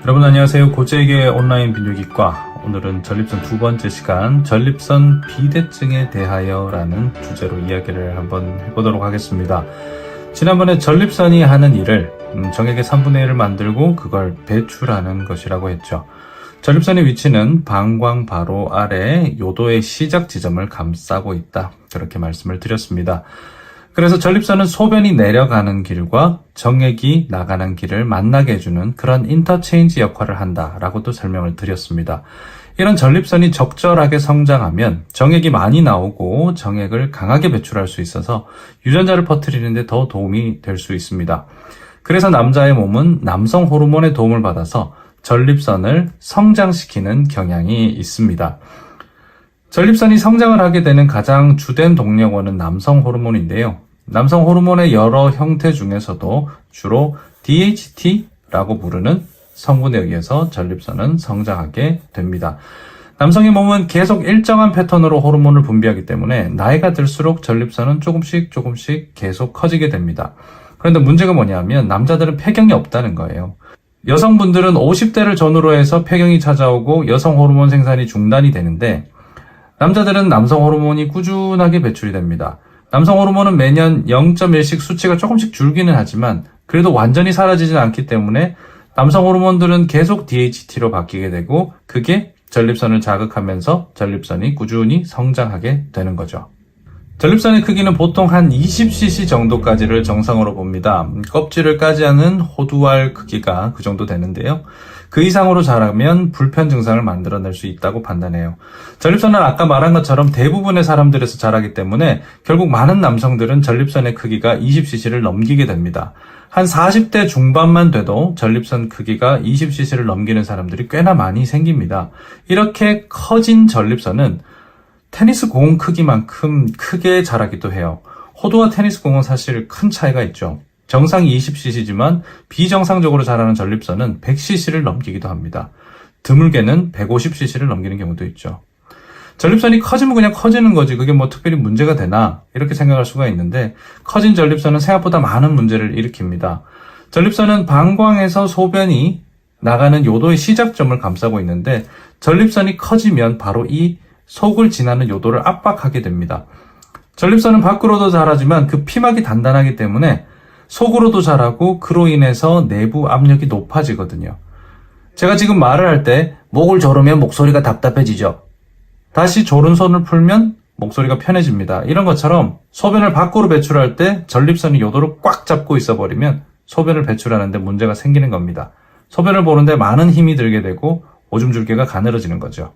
여러분 안녕하세요. 고재익의 온라인 비뇨기과. 오늘은 전립선 두 번째 시간, 전립선 비대증에 대하여 라는 주제로 이야기를 한번 해보도록 하겠습니다. 지난번에 전립선이 하는 일을 정액의 3분의 1을 만들고 그걸 배출하는 것이라고 했죠. 전립선의 위치는 방광 바로 아래 요도의 시작 지점을 감싸고 있다, 그렇게 말씀을 드렸습니다. 그래서 전립선은 소변이 내려가는 길과 정액이 나가는 길을 만나게 해주는 그런 인터체인지 역할을 한다라고도 설명을 드렸습니다. 이런 전립선이 적절하게 성장하면 정액이 많이 나오고 정액을 강하게 배출할 수 있어서 유전자를 퍼뜨리는 데 더 도움이 될 수 있습니다. 그래서 남자의 몸은 남성 호르몬의 도움을 받아서 전립선을 성장시키는 경향이 있습니다. 전립선이 성장을 하게 되는 가장 주된 동력원은 남성 호르몬인데요. 남성 호르몬의 여러 형태 중에서도 주로 DHT라고 부르는 성분에 의해서 전립선은 성장하게 됩니다. 남성의 몸은 계속 일정한 패턴으로 호르몬을 분비하기 때문에 나이가 들수록 전립선은 조금씩 계속 커지게 됩니다. 그런데 문제가 뭐냐면 남자들은 폐경이 없다는 거예요. 여성분들은 50대를 전후로 해서 폐경이 찾아오고 여성 호르몬 생산이 중단이 되는데 남자들은 남성 호르몬이 꾸준하게 배출이 됩니다. 남성 호르몬은 매년 0.1씩 수치가 조금씩 줄기는 하지만 그래도 완전히 사라지진 않기 때문에 남성 호르몬들은 계속 DHT로 바뀌게 되고 그게 전립선을 자극하면서 전립선이 꾸준히 성장하게 되는 거죠. 전립선의 크기는 보통 한 20cc 정도까지를 정상으로 봅니다. 껍질을 까지 않은 호두알 크기가 그 정도 되는데요. 그 이상으로 자라면 불편 증상을 만들어낼 수 있다고 판단해요. 전립선은 아까 말한 것처럼 대부분의 사람들에서 자라기 때문에 결국 많은 남성들은 전립선의 크기가 20cc를 넘기게 됩니다. 한 40대 중반만 돼도 전립선 크기가 20cc를 넘기는 사람들이 꽤나 많이 생깁니다. 이렇게 커진 전립선은 테니스 공 크기만큼 크게 자라기도 해요. 호두와 테니스 공은 사실 큰 차이가 있죠. 정상이 20cc지만 비정상적으로 자라는 전립선은 100cc를 넘기기도 합니다. 드물게는 150cc를 넘기는 경우도 있죠. 전립선이 커지면 그냥 커지는 거지 그게 뭐 특별히 문제가 되나 이렇게 생각할 수가 있는데 커진 전립선은 생각보다 많은 문제를 일으킵니다. 전립선은 방광에서 소변이 나가는 요도의 시작점을 감싸고 있는데 전립선이 커지면 바로 이 속을 지나는 요도를 압박하게 됩니다. 전립선은 밖으로도 자라지만 그 피막이 단단하기 때문에 속으로도 자라고 그로 인해서 내부 압력이 높아지거든요. 제가 지금 말을 할 때 목을 조르면 목소리가 답답해지죠. 다시 조른 손을 풀면 목소리가 편해집니다. 이런 것처럼 소변을 밖으로 배출할 때 전립선이 요도를 꽉 잡고 있어버리면 소변을 배출하는데 문제가 생기는 겁니다. 소변을 보는데 많은 힘이 들게 되고 오줌 줄기가 가늘어지는 거죠.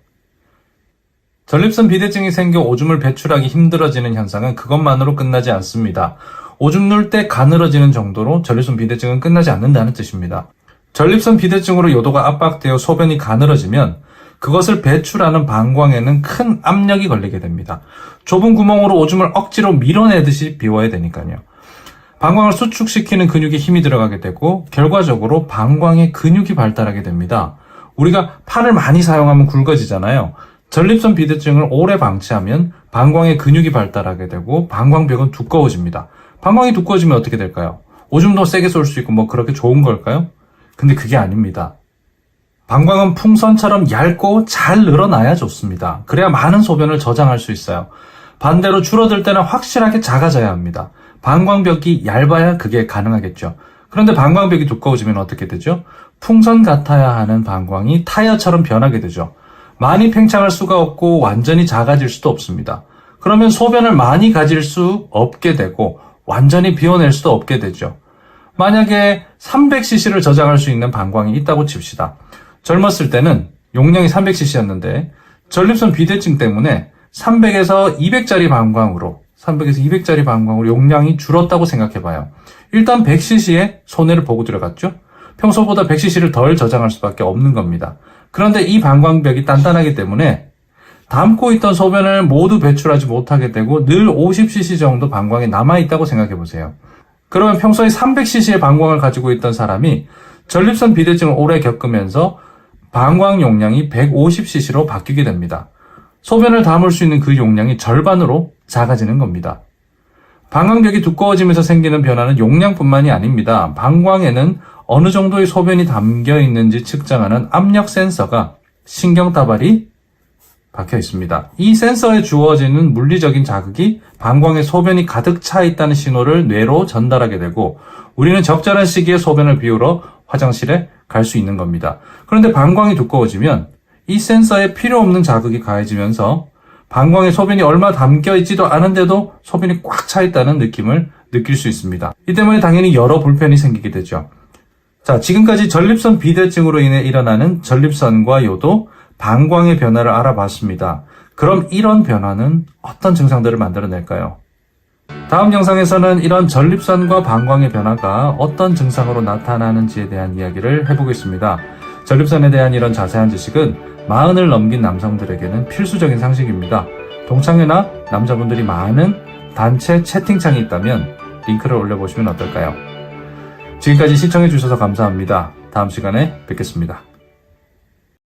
전립선 비대증이 생겨 오줌을 배출하기 힘들어지는 현상은 그것만으로 끝나지 않습니다. 오줌 눌 때 가늘어지는 정도로 전립선 비대증은 끝나지 않는다는 뜻입니다. 전립선 비대증으로 요도가 압박되어 소변이 가늘어지면 그것을 배출하는 방광에는 큰 압력이 걸리게 됩니다. 좁은 구멍으로 오줌을 억지로 밀어내듯이 비워야 되니까요. 방광을 수축시키는 근육에 힘이 들어가게 되고 결과적으로 방광의 근육이 발달하게 됩니다. 우리가 팔을 많이 사용하면 굵어지잖아요. 전립선 비대증을 오래 방치하면 방광의 근육이 발달하게 되고 방광벽은 두꺼워집니다. 방광이 두꺼워지면 어떻게 될까요? 오줌도 세게 쏠 수 있고 뭐 그렇게 좋은 걸까요? 근데 그게 아닙니다. 방광은 풍선처럼 얇고 잘 늘어나야 좋습니다. 그래야 많은 소변을 저장할 수 있어요. 반대로 줄어들 때는 확실하게 작아져야 합니다. 방광벽이 얇아야 그게 가능하겠죠. 그런데 방광벽이 두꺼워지면 어떻게 되죠? 풍선 같아야 하는 방광이 타이어처럼 변하게 되죠. 많이 팽창할 수가 없고 완전히 작아질 수도 없습니다. 그러면 소변을 많이 가질 수 없게 되고 완전히 비워낼 수도 없게 되죠. 만약에 300cc를 저장할 수 있는 방광이 있다고 칩시다. 젊었을 때는 용량이 300cc였는데 전립선 비대증 때문에 300에서 200짜리 방광으로 용량이 줄었다고 생각해봐요. 일단 100cc에 손해를 보고 들어갔죠. 평소보다 100cc를 덜 저장할 수밖에 없는 겁니다. 그런데 이 방광벽이 단단하기 때문에 담고 있던 소변을 모두 배출하지 못하게 되고 늘 50cc 정도 방광에 남아있다고 생각해보세요. 그러면 평소에 300cc의 방광을 가지고 있던 사람이 전립선 비대증을 오래 겪으면서 방광 용량이 150cc로 바뀌게 됩니다. 소변을 담을 수 있는 그 용량이 절반으로 작아지는 겁니다. 방광벽이 두꺼워지면서 생기는 변화는 용량뿐만이 아닙니다. 방광에는 어느 정도의 소변이 담겨 있는지 측정하는 압력 센서가 신경다발이 박혀 있습니다. 이 센서에 주어지는 물리적인 자극이 방광에 소변이 가득 차 있다는 신호를 뇌로 전달하게 되고 우리는 적절한 시기에 소변을 비우러 화장실에 갈 수 있는 겁니다. 그런데 방광이 두꺼워지면 이 센서에 필요 없는 자극이 가해지면서 방광에 소변이 얼마 담겨 있지도 않은데도 소변이 꽉 차 있다는 느낌을 느낄 수 있습니다. 이 때문에 당연히 여러 불편이 생기게 되죠. 자, 지금까지 전립선 비대증으로 인해 일어나는 전립선과 요도, 방광의 변화를 알아봤습니다. 그럼 이런 변화는 어떤 증상들을 만들어낼까요? 다음 영상에서는 이런 전립선과 방광의 변화가 어떤 증상으로 나타나는지에 대한 이야기를 해보겠습니다. 전립선에 대한 이런 자세한 지식은 40을 넘긴 남성들에게는 필수적인 상식입니다. 동창회나 남자분들이 많은 단체 채팅창이 있다면 링크를 올려보시면 어떨까요? 지금까지 시청해주셔서 감사합니다. 다음 시간에 뵙겠습니다.